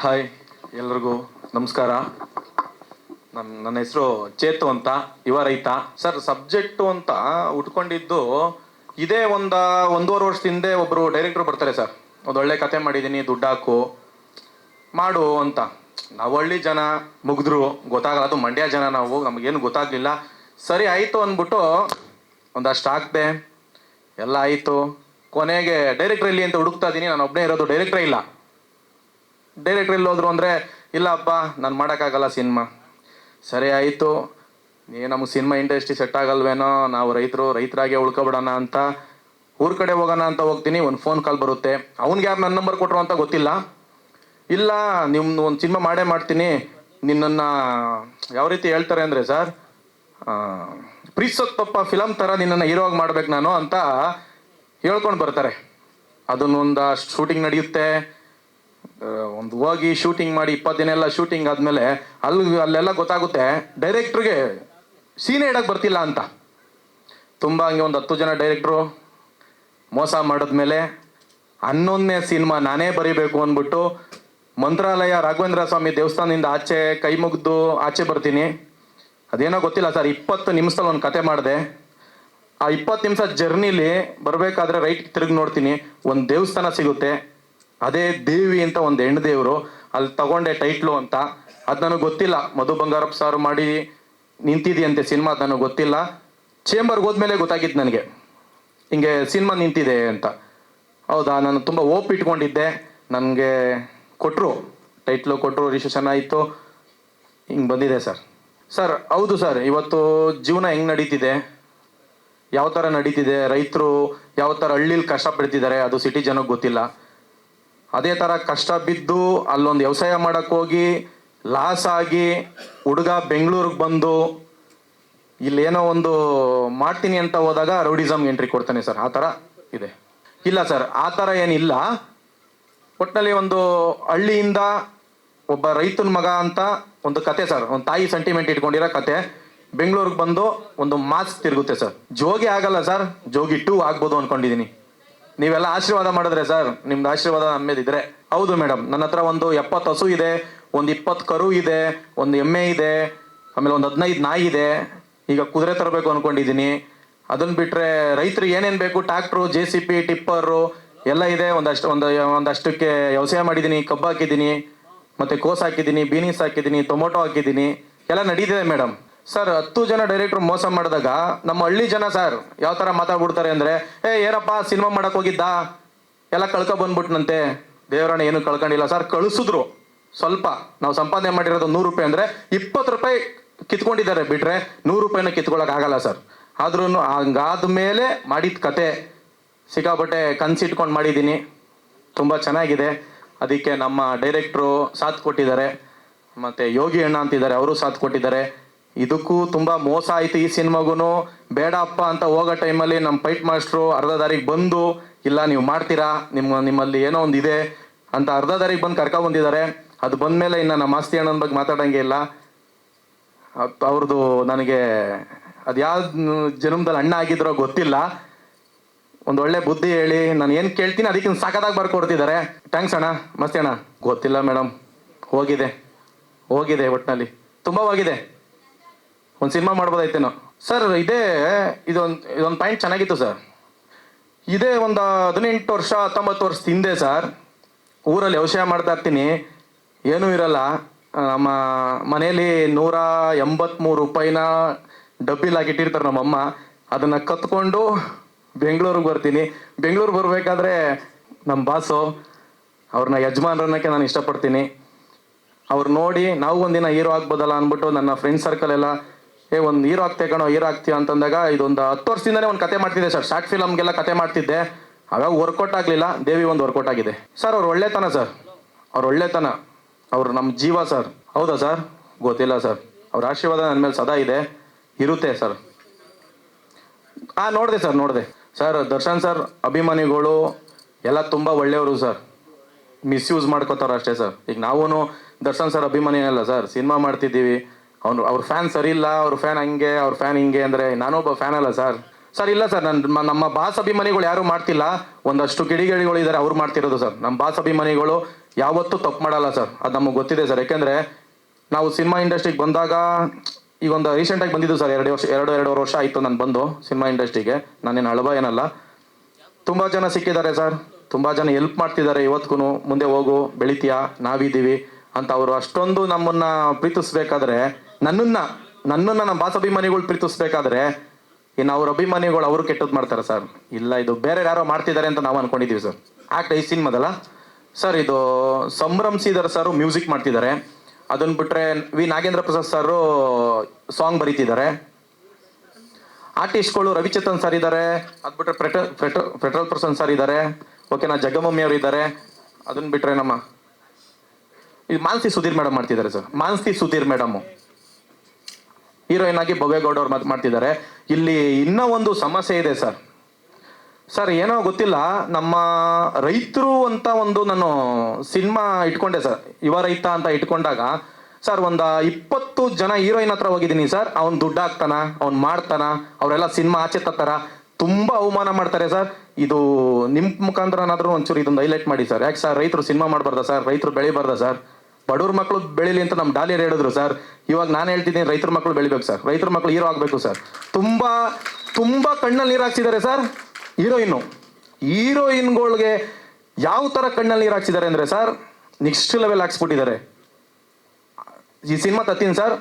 Hi, ಎಲ್ರಿಗೂ ನಮಸ್ಕಾರ. ನನ್ನ ಹೆಸರು ಚೇತು ಅಂತ, ಯುವ ರೈತ. ಸರ್, ಸಬ್ಜೆಕ್ಟು ಅಂತ ಉಟ್ಕೊಂಡಿದ್ದು ಇದೇ ಒಂದೂವರೆ ವರ್ಷದ ಹಿಂದೆ ಒಬ್ಬರು ಡೈರೆಕ್ಟ್ರು ಬರ್ತಾರೆ ಸರ್. ಒಂದು ಒಳ್ಳೆ ಕತೆ ಮಾಡಿದ್ದೀನಿ, ದುಡ್ಡು ಹಾಕು ಮಾಡು ಅಂತ. ನಾವು ಹಳ್ಳಿ ಜನ, ಮುಗಿದ್ರು ಗೊತ್ತಾಗಲ್ಲ, ಅದು ಮಂಡ್ಯ ಜನ ನಾವು, ನಮಗೇನು ಗೊತ್ತಾಗಲಿಲ್ಲ. ಸರಿ ಆಯಿತು ಅಂದ್ಬಿಟ್ಟು ಒಂದಷ್ಟು ಹಾಕ್ದೆ, ಎಲ್ಲ ಆಯಿತು. ಕೊನೆಗೆ ಡೈರೆಕ್ಟ್ರ್ ಇಲ್ಲಿ ಅಂತ ಹುಡುಕ್ತಾ ಇದ್ದೀನಿ, ನಾನು ಒಬ್ಬನೇ ಇರೋದು, ಡೈರೆಕ್ಟ್ರೇ ಇಲ್ಲ. ಡೈರೆಕ್ಟ್ರ್ ಎಲ್ಲಿ ಹೋದ್ರು ಅಂದರೆ, ಇಲ್ಲಪ್ಪ ನಾನು ಮಾಡೋಕ್ಕಾಗಲ್ಲ ಸಿನಿಮಾ. ಸರಿ ಆಯಿತು, ನಮಗೆ ಸಿನಿಮಾ ಇಂಡಸ್ಟ್ರಿ ಸೆಟ್ ಆಗಲ್ವೇನೋ, ನಾವು ರೈತರಾಗೆ ಉಳ್ಕೊಬಿಡೋಣ ಅಂತ ಊರ ಕಡೆ ಹೋಗೋಣ ಅಂತ ಹೋಗ್ತೀನಿ. ಒಂದು ಫೋನ್ ಕಾಲ್ ಬರುತ್ತೆ. ಅವ್ನಿಗೆ ಯಾರು ನನ್ನ ನಂಬರ್ ಕೊಟ್ಟರು ಅಂತ ಗೊತ್ತಿಲ್ಲ. ಇಲ್ಲ, ನಿಮ್ದು ಒಂದು ಸಿನಿಮಾ ಮಾಡೇ ಮಾಡ್ತೀನಿ, ನಿನ್ನನ್ನು ಯಾವ ರೀತಿ ಹೇಳ್ತಾರೆ ಅಂದರೆ ಸರ್, ಪ್ರೀತ್ಸೋತ್ ಪಪ್ಪ ಫಿಲಮ್ ಥರ ನಿನ್ನನ್ನು ಹೀರೋವಾಗಿ ಮಾಡ್ಬೇಕು ನಾನು ಅಂತ ಹೇಳ್ಕೊಂಡು ಬರ್ತಾರೆ. ಅದನ್ನೊಂದಷ್ಟು ಶೂಟಿಂಗ್ ನಡೆಯುತ್ತೆ. ಒಂದು ಹೋಗಿ ಶೂಟಿಂಗ್ ಮಾಡಿ 20 ದಿನ ಎಲ್ಲ ಶೂಟಿಂಗ್ ಆದಮೇಲೆ ಅಲ್ಲೆಲ್ಲ ಗೊತ್ತಾಗುತ್ತೆ ಡೈರೆಕ್ಟ್ರಿಗೆ ಸೀನೇ ಇಡಕ್ಕೆ ಬರ್ತಿಲ್ಲ ಅಂತ. ತುಂಬ ಹಂಗೆ ಒಂದು 10 ಜನ ಡೈರೆಕ್ಟ್ರು ಮೋಸ ಮಾಡಿದ್ಮೇಲೆ 11ನೇ ಸಿನಿಮಾ ನಾನೇ ಬರೀಬೇಕು ಅಂದ್ಬಿಟ್ಟು ಮಂತ್ರಾಲಯ ರಾಘವೇಂದ್ರ ಸ್ವಾಮಿ ದೇವಸ್ಥಾನದಿಂದ ಆಚೆ ಕೈ ಮುಗಿದು ಆಚೆ ಬರ್ತೀನಿ. ಅದೇನೋ ಗೊತ್ತಿಲ್ಲ ಸರ್, 20 ನಿಮಿಷದಲ್ಲಿ ಒಂದು ಕತೆ ಮಾಡಿದೆ. ಆ 20 ನಿಮಿಷ ಜರ್ನಿಲಿ ಬರಬೇಕಾದ್ರೆ ರೈಟ್ ತಿರುಗಿ ನೋಡ್ತೀನಿ, ಒಂದು ದೇವಸ್ಥಾನ ಸಿಗುತ್ತೆ. ಅದೇ ದೇವಿ ಅಂತ ಒಂದು ಹೆಣ್ಣು ದೇವರು, ಅಲ್ಲಿ ತಗೊಂಡೆ ಟೈಟ್ಲು ಅಂತ. ಅದು ನನಗೆ ಗೊತ್ತಿಲ್ಲ, ಮಧು ಬಂಗಾರಪ್ಪ ಸಾರು ಮಾಡಿ ನಿಂತಿದೆಯಂತೆ ಸಿನಿಮಾ, ಅದು ನನಗೆ ಗೊತ್ತಿಲ್ಲ. ಚೇಂಬರ್ಗೆ ಹೋದ್ಮೇಲೆ ಗೊತ್ತಾಗಿತ್ತು ನನಗೆ ಹಿಂಗೆ ಸಿನಿಮಾ ನಿಂತಿದೆ ಅಂತ. ಹೌದಾ, ನಾನು ತುಂಬ ಓಪ್ ಇಟ್ಕೊಂಡಿದ್ದೆ. ನನಗೆ ಕೊಟ್ಟರು, ಟೈಟ್ಲು ಕೊಟ್ಟರು, ರಿಜಿಸ್ಟ್ರೇಷನ್ ಆಯಿತು, ಹಿಂಗೆ ಬಂದಿದೆ ಸರ್. ಸರ್ ಹೌದು ಸರ್, ಇವತ್ತು ಜೀವನ ಹೆಂಗೆ ನಡೀತಿದೆ, ಯಾವ ಥರ ನಡೀತಿದೆ, ರೈತರು ಯಾವ ಥರ ಹಳ್ಳಿಲಿ ಕಷ್ಟಪಡ್ತಿದ್ದಾರೆ, ಅದು ಸಿಟಿ ಜನಕ್ಕೆ ಗೊತ್ತಿಲ್ಲ. ಅದೇ ಥರ ಕಷ್ಟ ಬಿದ್ದು ಅಲ್ಲೊಂದು ವ್ಯವಸಾಯ ಮಾಡೋಕ್ಕೆ ಹೋಗಿ ಲಾಸ್ ಆಗಿ ಹುಡುಗ ಬೆಂಗಳೂರಿಗೆ ಬಂದು ಇಲ್ಲೇನೋ ಒಂದು ಮಾಡ್ತೀನಿ ಅಂತ ಹೋದಾಗ ರೌಡಿಸಮ್ಗೆ ಎಂಟ್ರಿ ಕೊಡ್ತಾನೆ ಸರ್. ಆ ಥರ ಇದೆ. ಇಲ್ಲ ಸರ್, ಆ ಥರ ಏನಿಲ್ಲ. ಒಟ್ಟಿನಲ್ಲಿ ಒಂದು ಹಳ್ಳಿಯಿಂದ ಒಬ್ಬ ರೈತನ ಮಗ ಅಂತ ಒಂದು ಕತೆ ಸರ್, ಒಂದು ತಾಯಿ ಸೆಂಟಿಮೆಂಟ್ ಇಟ್ಕೊಂಡಿರೋ ಕತೆ. ಬೆಂಗಳೂರಿಗೆ ಬಂದು ಒಂದು ಮಾಸ್ಕ್ ತಿರುಗುತ್ತೆ ಸರ್. ಜೋಗಿ ಆಗಲ್ಲ ಸರ್, ಜೋಗಿ 2 ಆಗ್ಬೋದು ಅಂದ್ಕೊಂಡಿದ್ದೀನಿ. ನೀವೆಲ್ಲ ಆಶೀರ್ವಾದ ಮಾಡಿದ್ರೆ ಸರ್, ನಿಮ್ದು ಆಶೀರ್ವಾದ ನಮ್ಮ ಮೇಲೆ ಇದ್ರೆ. ಹೌದು ಮೇಡಮ್, ನನ್ನ ಹತ್ರ ಒಂದು 70 ಹಸು ಇದೆ, ಒಂದು 20 ಕರು ಇದೆ, ಒಂದು ಎಮ್ಮೆ ಇದೆ, ಆಮೇಲೆ ಒಂದು 15 ನಾಯಿ ಇದೆ. ಈಗ ಕುದುರೆ ತರಬೇಕು ಅಂದ್ಕೊಂಡಿದ್ದೀನಿ. ಅದನ್ನು ಬಿಟ್ಟರೆ ರೈತರಿಗೆ ಏನೇನು ಬೇಕು, ಟ್ಯಾಕ್ಟ್ರು, JCB, ಟಿಪ್ಪರು ಎಲ್ಲ ಇದೆ. ಒಂದಷ್ಟಕ್ಕೆ ವ್ಯವಸಾಯ ಮಾಡಿದ್ದೀನಿ. ಕಬ್ಬು ಹಾಕಿದ್ದೀನಿ, ಮತ್ತು ಕೋಸು ಹಾಕಿದ್ದೀನಿ, ಬೀನೀಸ್ ಹಾಕಿದ್ದೀನಿ, ಟೊಮೊಟೊ ಹಾಕಿದ್ದೀನಿ, ಎಲ್ಲ ನಡೀತಿದೆ ಮೇಡಮ್. ಸರ್, 10 ಜನ ಡೈರೆಕ್ಟ್ರು ಮೋಸ ಮಾಡಿದಾಗ ನಮ್ಮ ಹಳ್ಳಿ ಜನ ಸರ್ ಯಾವ ಥರ ಮಾತಾಡ್ಬಿಡ್ತಾರೆ ಅಂದರೆ, ಏನಪ್ಪ ಸಿನಿಮಾ ಮಾಡೋಕೆ ಹೋಗಿದ್ದ, ಎಲ್ಲ ಬಂದ್ಬಿಟ್ನಂತೆ. ದೇವರಾಣೆ ಏನು ಕಳ್ಕೊಂಡಿಲ್ಲ ಸರ್, ಕಳಿಸಿದ್ರು. ಸ್ವಲ್ಪ ನಾವು ಸಂಪಾದನೆ ಮಾಡಿರೋದು 100 ರೂಪಾಯಿ ಅಂದರೆ 20 ರೂಪಾಯಿ ಕಿತ್ಕೊಂಡಿದ್ದಾರೆ, ಬಿಟ್ಟರೆ 100 ರೂಪಾಯಿನ ಕಿತ್ಕೊಳ್ಳೋಕ್ಕಾಗಲ್ಲ ಸರ್. ಆದ್ರೂ ಹಂಗಾದ ಮೇಲೆ ಮಾಡಿದ ಕತೆ ಸಿಕ್ಕಾಪಟ್ಟೆ ಕನ್ಸಿಟ್ಕೊಂಡು ಮಾಡಿದ್ದೀನಿ. ತುಂಬ ಚೆನ್ನಾಗಿದೆ. ಅದಕ್ಕೆ ನಮ್ಮ ಡೈರೆಕ್ಟ್ರು ಸಾಥ್ ಕೊಟ್ಟಿದ್ದಾರೆ, ಮತ್ತು ಯೋಗಿ ಅಣ್ಣ ಅಂತಿದ್ದಾರೆ, ಅವರು ಸಾಥ್ ಕೊಟ್ಟಿದ್ದಾರೆ. ಇದಕ್ಕೂ ತುಂಬ ಮೋಸ ಆಯಿತು ಈ ಸಿನಿಮಾಗೂ. ಬೇಡಪ್ಪ ಅಂತ ಹೋಗೋ ಟೈಮಲ್ಲಿ ನಮ್ಮ ಫೈಟ್ ಮಾಸ್ಟ್ರು ಅರ್ಧ ದಾರಿಗೆ ಬಂದು, ಇಲ್ಲ ನೀವು ಮಾಡ್ತೀರಾ, ನಿಮ್ಮಲ್ಲಿ ಏನೋ ಒಂದು ಇದೆ ಅಂತ ಅರ್ಧ ದಾರಿಗೆ ಬಂದು ಕರ್ಕೊಬಂದಿದ್ದಾರೆ. ಅದು ಬಂದಮೇಲೆ ಇನ್ನು ನಮ್ಮ ಆಸ್ತಿ ಅಣ್ಣನ ಬಗ್ಗೆ ಮಾತಾಡೋಂಗೆ ಇಲ್ಲ. ಅವ್ರದ್ದು ನನಗೆ ಅದು ಯಾವ ಜನ್ಮದಲ್ಲಿ ಅಣ್ಣ ಆಗಿದ್ರೋ ಗೊತ್ತಿಲ್ಲ. ಒಂದು ಒಳ್ಳೆ ಬುದ್ಧಿ ಹೇಳಿ ನಾನು ಏನು ಕೇಳ್ತೀನಿ ಅದಕ್ಕಿಂತ ಸಾಕಾದಾಗ ಬರ್ಕೊಡ್ತಿದ್ದಾರೆ. ಥ್ಯಾಂಕ್ಸ್ ಅಣ್ಣ, ಮಸ್ತಿ ಅಣ್ಣ. ಗೊತ್ತಿಲ್ಲ ಮೇಡಮ್, ಹೋಗಿದೆ ಒಟ್ಟಿನಲ್ಲಿ ತುಂಬ ಹೋಗಿದೆ. ಒಂದು ಸಿನಿಮಾ ಮಾಡ್ಬೋದಾಯ್ತೇನೋ ಸರ್. ಇದೊಂದು ಪಾಯಿಂಟ್ ಚೆನ್ನಾಗಿತ್ತು ಸರ್. ಇದೇ ಒಂದು 18 ವರ್ಷ 19 ವರ್ಷದ ಹಿಂದೆ ಸರ್, ಊರಲ್ಲಿ ವ್ಯವಸಾಯ ಮಾಡ್ತಾ ಇರ್ತೀನಿ, ಏನೂ ಇರಲ್ಲ. ನಮ್ಮ ಮನೇಲಿ 183 ರೂಪಾಯಿನ ಡಬ್ಬಿಲಿ ಹಾಕಿಟ್ಟಿರ್ತಾರೆ ನಮ್ಮಮ್ಮ. ಅದನ್ನು ಕತ್ಕೊಂಡು ಬೆಂಗಳೂರಿಗೆ ಬರ್ತೀನಿ. ಬೆಂಗಳೂರಿಗೆ ಬರಬೇಕಾದ್ರೆ ನಮ್ಮ ಬಾಸು, ಅವ್ರನ್ನ ಯಜಮಾನ್ರನ್ನಕ್ಕೆ ನಾನು ಇಷ್ಟಪಡ್ತೀನಿ. ಅವ್ರು ನೋಡಿ ನಾವು ಒಂದಿನ ಹೀರೋ ಆಗ್ಬೋದಲ್ಲ ಅಂದ್ಬಿಟ್ಟು ನನ್ನ ಫ್ರೆಂಡ್ ಸರ್ಕಲ್ ಎಲ್ಲ, ಒಂದು ಹೀರೋ ಆಗ್ತೀಯ ಅಂತಂದಾಗ, ಇದೊಂದು 10 ವರ್ಷದಿಂದನೇ ಒಂದು ಕತೆ ಮಾಡ್ತಿದ್ದೆ ಸರ್. ಶಾರ್ಟ್ ಫಿಲಮ್ಗೆಲ್ಲ ಕತೆ ಮಾಡ್ತಿದ್ದೆ. ಅವಾಗ ವರ್ಕೌಟ್ ಆಗಲಿಲ್ಲ. ದೇವಿ ಒಂದು ವರ್ಕೌಟ್ ಆಗಿದೆ ಸರ್. ಅವ್ರು ಒಳ್ಳೆತನ ಸರ್, ಅವ್ರು ನಮ್ಮ ಜೀವ ಸರ್. ಹೌದಾ ಸರ್, ಗೊತ್ತಿಲ್ಲ ಸರ್. ಅವ್ರ ಆಶೀರ್ವಾದ ನನ್ನ ಮೇಲೆ ಸದಾ ಇದೆ, ಇರುತ್ತೆ ಸರ್. ನೋಡಿದೆ ಸರ್. ದರ್ಶನ್ ಸರ್ ಅಭಿಮಾನಿಗಳು ಎಲ್ಲ ತುಂಬ ಒಳ್ಳೆಯವರು ಸರ್. ಮಿಸ್ಯೂಸ್ ಮಾಡ್ಕೋತಾರೆ ಅಷ್ಟೇ ಸರ್. ಈಗ ನಾವೂ ದರ್ಶನ್ ಸರ್ ಅಭಿಮಾನಿ ಅಲ್ಲ ಸರ್, ಸಿನಿಮಾ ಮಾಡ್ತಿದ್ದೀವಿ. ಅವ್ರ ಫ್ಯಾನ್ ಸರಿ ಇಲ್ಲ, ಅವ್ರ ಫ್ಯಾನ್ ಹಂಗೆ, ಅವ್ರ ಫ್ಯಾನ್ ಹಿಂಗೆ ಅಂದರೆ ನಾನೊಬ್ಬ ಫ್ಯಾನ್ ಅಲ್ಲ ಸರ್. ಸರ್ ಇಲ್ಲ ಸರ್, ನಮ್ಮ ಬಾಸ್ ಅಭಿಮಾನಿಗಳು ಯಾರು ಮಾಡ್ತಿಲ್ಲ, ಒಂದಷ್ಟು ಕಿಡಿಗೇಡಿಗಳು ಇದ್ದಾರೆ, ಅವ್ರು ಮಾಡ್ತಿರೋದು ಸರ್. ನಮ್ಮ ಬಾಸ್ ಅಭಿಮಾನಿಗಳು ಯಾವತ್ತೂ ತಪ್ಪು ಮಾಡಲ್ಲ ಸರ್, ಅದು ನಮಗೆ ಗೊತ್ತಿದೆ ಸರ್. ಯಾಕೆಂದರೆ ನಾವು ಸಿನಿಮಾ ಇಂಡಸ್ಟ್ರಿಗೆ ಬಂದಾಗ, ಈಗ ಒಂದು ರೀಸೆಂಟಾಗಿ ಬಂದಿದ್ದು ಸರ್, ಎರಡೂವರೆ ವರ್ಷ ಆಯಿತು ನಾನು ಬಂದು ಸಿನಿಮಾ ಇಂಡಸ್ಟ್ರಿಗೆ. ನಾನೇನು ಅಳಬ ಏನಲ್ಲ, ತುಂಬ ಜನ ಸಿಕ್ಕಿದ್ದಾರೆ ಸರ್, ತುಂಬ ಜನ ಹೆಲ್ಪ್ ಮಾಡ್ತಿದ್ದಾರೆ. ಇವತ್ತಿಗೂ ಮುಂದೆ ಹೋಗು, ಬೆಳಿತೀಯಾ, ನಾವಿದ್ದೀವಿ ಅಂತ ಅವರು ಅಷ್ಟೊಂದು ನಮ್ಮನ್ನು ಪ್ರೀತಿಸ್ಬೇಕಾದ್ರೆ, ನನ್ನನ್ನು ನಮ್ಮ ಬಾಸ್ ಅಭಿಮಾನಿಗಳು ಪ್ರೀತಿಸ್ಬೇಕಾದ್ರೆ, ಇನ್ನು ಅವ್ರ ಅಭಿಮಾನಿಗಳು ಅವರು ಕೆಟ್ಟದ್ದು ಮಾಡ್ತಾರೆ ಸರ್. ಇಲ್ಲ, ಇದು ಬೇರೆ ಯಾರೋ ಮಾಡ್ತಿದ್ದಾರೆ ಅಂತ ನಾವು ಅನ್ಕೊಂಡಿದ್ದೀವಿ ಸರ್. ಆಕ್ಟ್ ಈ ಸಿನಿಮಾದಲ್ಲ ಸರ್, ಇದು ಸಂಭ್ರಮ್ ಶ್ರೀಧರ್ ಸರ್ ಮ್ಯೂಸಿಕ್ ಮಾಡ್ತಿದ್ದಾರೆ. ಅದನ್ನ ಬಿಟ್ರೆ ನಾಗೇಂದ್ರ ಪ್ರಸಾದ್ ಸರ್ ಸಾಂಗ್ ಬರೀತಿದ್ದಾರೆ. ಆರ್ಟಿಸ್ಟ್ಗಳು ರವಿಚೇತನ್ ಸರ್ ಇದ್ದಾರೆ. ಅದು ಬಿಟ್ರೆ ಪೆಟ್ರೋಲ್ ಪರ್ಸನ್ ಸರ್ ಇದ್ದಾರೆ. ಓಕೆನಾ, ಜಗ್ಗಮಮ್ಮಿ ಅವರು ಇದ್ದಾರೆ. ಅದನ್ನ ಬಿಟ್ರೆ ನಮ್ಮ ಇದು ಮಾನಸಿ ಸುಧೀರ್ ಮೇಡಮ್ ಮಾಡ್ತಿದ್ದಾರೆ sir. Manasi Sudhir madam heroine ಆಗಿ ಭವ್ಯಗೌಡ ಅವ್ರು ಮಾಡ್ತಿದ್ದಾರೆ. ಇಲ್ಲಿ ಇನ್ನೂ ಒಂದು ಸಮಸ್ಯೆ ಇದೆ ಸರ್. ಸರ್ ಏನೋ ಗೊತ್ತಿಲ್ಲ, ನಮ್ಮ ರೈತರು ಅಂತ ಒಂದು ನಾನು ಸಿನಿಮಾ ಇಟ್ಕೊಂಡೆ ಸರ್, ಯುವ ರೈತ ಅಂತ ಇಟ್ಕೊಂಡಾಗ ಸರ್, ಒಂದು 20 ಜನ ಹೀರೋಯಿನ್ ಹತ್ರ ಹೋಗಿದ್ದೀನಿ ಸರ್. ಅವ್ನು ದುಡ್ಡು ಹಾಕ್ತಾನ, ಅವ್ನು ಮಾಡ್ತಾನ, ಅವರೆಲ್ಲ ಸಿನಿಮಾ ಆಚೆ ತತ್ತಾರ, ತುಂಬ ಅವಮಾನ ಮಾಡ್ತಾರೆ ಸರ್. ಇದು ನಿಮ್ಮ ಮುಖಾಂತರನಾದ್ರೂ ಒಂಚೂರು ಇದೊಂದು ಹೈಲೈಟ್ ಮಾಡಿ ಸರ್. ಯಾಕೆ ಸರ್, ರೈತರು ಸಿನಿಮಾ ಮಾಡಬಾರ್ದ ಸರ್? ರೈತರು ಬೆಳಿಬಾರ್ದ ಸರ್? ಬಡವ್ರ ಮಕ್ಕಳು ಬೆಳಿಲಿ ಅಂತ ನಮ್ಮ ಡಾಲಿಯರ್ ಹೇಳಿದ್ರು ಸರ್. ಇವಾಗ ನಾನು ಹೇಳ್ತಿದ್ದೀನಿ, ರೈತರ ಮಕ್ಕಳು ಬೆಳಿಬೇಕು ಸರ್, ರೈತರ ಮಕ್ಕಳು ಹೀರೋ ಆಗಬೇಕು ಸರ್. ತುಂಬ ಕಣ್ಣಲ್ಲಿ ನೀರು ಹಾಕ್ಸಿದ್ದಾರೆ ಸರ್ ಹೀರೋಯಿನ್ಗಳಿಗೆ. ಯಾವ ಥರ ಕಣ್ಣಲ್ಲಿ ನೀರು ಹಾಕ್ಸಿದ್ದಾರೆ ಅಂದರೆ ಸರ್, ನೆಕ್ಸ್ಟ್ ಲೆವೆಲ್ ಹಾಕ್ಸ್ಬಿಟ್ಟಿದ್ದಾರೆ. ಈ ಸಿನಿಮಾ ತತ್ತೀನಿ ಸರ್,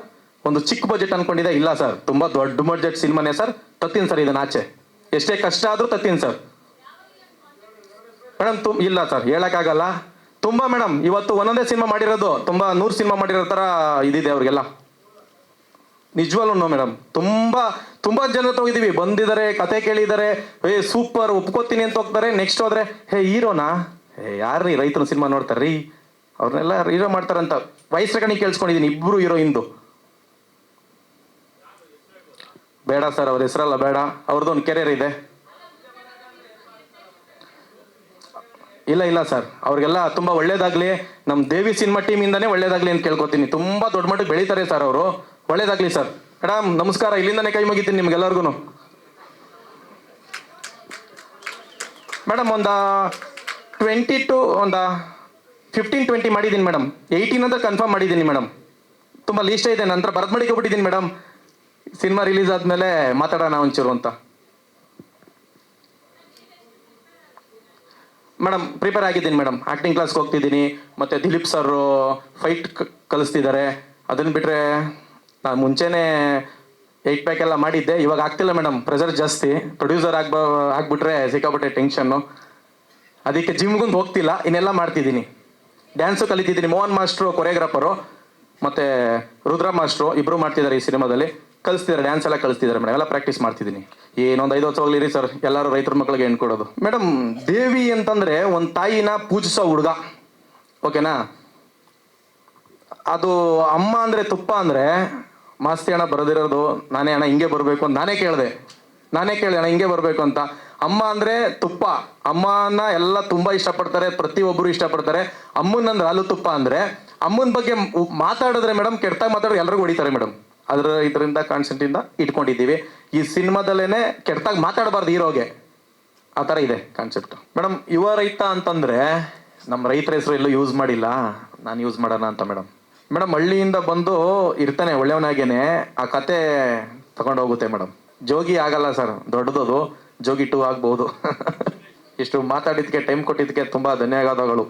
ಒಂದು ಚಿಕ್ಕ ಬಜೆಟ್ ಅನ್ಕೊಂಡಿದೆ, ಇಲ್ಲ ಸರ್, ತುಂಬ ದೊಡ್ಡ ಬಜೆಟ್ ಸಿನಿಮಾನೇ ಸರ್. ತತ್ತೀನಿ ಸರ್, ಇದನ್ನ ಆಚೆ ಎಷ್ಟೇ ಕಷ್ಟ ಆದರೂ ತತ್ತೀನಿ ಸರ್. ಮೇಡಮ್ ಇಲ್ಲ ಸರ್, ಹೇಳೋಕ್ಕಾಗಲ್ಲ. ತುಂಬ ಮೇಡಮ್, ಇವತ್ತು ಒಂದೊಂದೇ ಸಿನಿಮಾ ಮಾಡಿರೋದು ತುಂಬ 100 ಸಿನಿಮಾ ಮಾಡಿರೋ ಥರ ಇದಿದೆ ಅವ್ರಿಗೆಲ್ಲ. ನಿಜವಲ್ಲೂ ಮೇಡಮ್, ತುಂಬ ಜನ ಹತ್ರ ಹೋಗಿದ್ದೀವಿ, ಬಂದಿದ್ದಾರೆ, ಕತೆ ಕೇಳಿದ್ದಾರೆ, ಸೂಪರ್ ಒಪ್ಕೋತೀನಿ ಅಂತ ಹೋಗ್ತಾರೆ. ನೆಕ್ಸ್ಟ್ ಹೋದ್ರೆ ಹೀರೋನಾ, ಯಾರ್ರೀ ರೈತನ ಸಿನಿಮಾ ನೋಡ್ತಾರ್ರೀ, ಅವ್ರನ್ನೆಲ್ಲ ಹೀರೋ ಮಾಡ್ತಾರಂತ ವಯಸ್ಸು ಕಣಿ ಕೇಳಿಸ್ಕೊಂಡಿದ್ದೀನಿ. 2 ಹೀರೋಯಿನ್ದು ಬೇಡ ಸರ್, ಅವ್ರ ಹೆಸರಲ್ಲ ಬೇಡ. ಅವ್ರದ್ದು ಒಂದು ಕೆರಿಯರ್ ಇದೆ. ಇಲ್ಲ ಸರ್, ಅವ್ರಿಗೆಲ್ಲ ತುಂಬ ಒಳ್ಳೇದಾಗ್ಲಿ. ನಮ್ಮ ದೇವಿ ಸಿನಿಮಾ ಟೀಮಿಂದಾನೇ ಒಳ್ಳೇದಾಗ್ಲಿ ಅಂತ ಕೇಳ್ಕೊತೀನಿ. ತುಂಬ ದೊಡ್ಡ ಮಟ್ಟಿಗೆ ಬೆಳೀತಾರೆ ಸರ್ ಅವರು. ಒಳ್ಳೇದಾಗ್ಲಿ ಸರ್. ಮೇಡಮ್ ನಮಸ್ಕಾರ, ಇಲ್ಲಿಂದಾನೇ ಕೈ ಮುಗಿತೀನಿ ನಿಮ್ಗೆಲ್ಲರಿಗೂ. ಮೇಡಮ್ ಒಂದು 15-20 ಮಾಡಿದ್ದೀನಿ ಮೇಡಮ್. 18 ಅಂತ ಕನ್ಫರ್ಮ್ ಮಾಡಿದ್ದೀನಿ ಮೇಡಮ್. ತುಂಬ ಲೀಸ್ಟ್ ಇದೆ, ನಂತರ ಬರದ್ ಮಾಡಿಕೊಬಿಟ್ಟಿದ್ದೀನಿ ಮೇಡಮ್. ಸಿನಿಮಾ ರಿಲೀಸ್ ಆದಮೇಲೆ ಮಾತಾಡೋಣ ಒಂಚೂರು ಅಂತ. ಮೇಡಮ್ ಪ್ರಿಪೇರ್ ಆಗಿದ್ದೀನಿ ಮೇಡಮ್, ಆ್ಯಕ್ಟಿಂಗ್ ಕ್ಲಾಸ್ಗೆ ಹೋಗ್ತಿದ್ದೀನಿ. ಮತ್ತು ದಿಲೀಪ್ ಸರ್ ಫೈಟ್ ಕಲಿಸ್ತಿದ್ದಾರೆ. ಅದನ್ನು ಬಿಟ್ಟರೆ ನಾನು ಮುಂಚೆನೇ 8 ಪ್ಯಾಕ್ ಎಲ್ಲ ಮಾಡಿದ್ದೆ, ಇವಾಗ ಆಗ್ತಿಲ್ಲ ಮೇಡಮ್, ಪ್ರೆಷರ್ ಜಾಸ್ತಿ. ಪ್ರೊಡ್ಯೂಸರ್ ಆಗ್ಬಿಟ್ರೆ ಸಿಕ್ಕಾಪಟ್ಟೆ ಟೆನ್ಷನ್ನು. ಅದಕ್ಕೆ ಜಿಮ್ಗೊಂದು ಹೋಗ್ತಿಲ್ಲ, ಇನ್ನೆಲ್ಲ ಮಾಡ್ತಿದ್ದೀನಿ. ಡ್ಯಾನ್ಸು ಕಲಿತಿದ್ದೀನಿ. ಮೋಹನ್ ಮಾಸ್ಟ್ರು ಕೊರಿಯೋಗ್ರಾಫರು ಮತ್ತು ರುದ್ರ ಮಾಸ್ಟ್ರು ಇಬ್ಬರು ಮಾಡ್ತಿದ್ದಾರೆ ಈ ಸಿನಿಮಾದಲ್ಲಿ. ಕಲಿಸ್ತಿದ್ದಾರೆ, ಡ್ಯಾನ್ಸ್ ಎಲ್ಲ ಕಲಿಸ್ತಿದ್ದಾರೆ ಮೇಡಮ್. ಎಲ್ಲ ಪ್ರಾಕ್ಟೀಸ್ ಮಾಡ್ತಿದ್ದೀನಿ. ಏನೊಂದು 5 ವರ್ಷ ಹೋಗ್ಲಿರಿ ಸರ್, ಎಲ್ಲರೂ ರೈತರ ಮಕ್ಕಳಿಗೆ ಹೆಣ್ಣು ಕೊಡೋದು. ಮೇಡಮ್ ದೇವಿ ಅಂತಂದರೆ ಒಂದು ತಾಯಿನ ಪೂಜಿಸೋ ಹುಡುಗ, ಓಕೆನಾ. ಅದು ಅಮ್ಮ ಅಂದರೆ ತುಪ್ಪ ಅಂದರೆ ಮಾಸ್ತಿ ಅಣ್ಣ ಬರೆದಿರೋದು. ನಾನೇ ಅಣ್ಣ ಹಿಂಗೆ ಬರಬೇಕು ಅಂತ ನಾನೇ ಕೇಳಿದೆ ಅಣ್ಣ ಹಿಂಗೆ ಬರಬೇಕು ಅಂತ. ಅಮ್ಮ ಅಂದರೆ ತುಪ್ಪ, ಅಮ್ಮನ ಎಲ್ಲ ತುಂಬ ಇಷ್ಟಪಡ್ತಾರೆ, ಪ್ರತಿಯೊಬ್ಬರು ಇಷ್ಟಪಡ್ತಾರೆ. ಅಮ್ಮನಂದ್ರೆ ಹಾಲು ತುಪ್ಪ ಅಂದರೆ ಅಮ್ಮನ ಬಗ್ಗೆ ಮಾತಾಡಿದ್ರೆ ಮೇಡಮ್, ಕೆಟ್ಟಾಗಿ ಮಾತಾಡೋರು ಎಲ್ಲರಿಗೂ ಹೊಡಿತಾರೆ ಮೇಡಮ್. ಇದರಿಂದ ಕಾನ್ಸೆಪ್ಟಿಂದ ಇಟ್ಕೊಂಡಿದ್ದೀವಿ. ಈ ಸಿನಿಮಾದಲ್ಲೇ ಕೆಟ್ಟಾಗಿ ಮಾತಾಡಬಾರ್ದು ಹೀರೋಗೆ, ಆ ಥರ ಇದೆ ಕಾನ್ಸೆಪ್ಟ್ ಮೇಡಮ್. ಯುವ ರೈತ ಅಂತಂದರೆ ನಮ್ಮ ರೈತರ ಹೆಸರು ಎಲ್ಲೂ ಯೂಸ್ ಮಾಡಿಲ್ಲ, ನಾನು ಯೂಸ್ ಮಾಡೋಣ ಅಂತ ಮೇಡಮ್. ಹಳ್ಳಿಯಿಂದ ಬಂದು ಇರ್ತಾನೆ ಒಳ್ಳೆಯವನಾಗೇನೆ, ಆ ಕತೆ ತಗೊಂಡೋಗುತ್ತೆ ಮೇಡಮ್. ಜೋಗಿ ಆಗಲ್ಲ ಸರ್, ದೊಡ್ಡದದು. ಜೋಗಿ 2 ಆಗ್ಬೋದು. ಇಷ್ಟು ಮಾತಾಡಿದ್ದಕ್ಕೆ, ಟೈಮ್ ಕೊಟ್ಟಿದ್ದಕ್ಕೆ ತುಂಬ ಧನ್ಯವಾದಗಳು.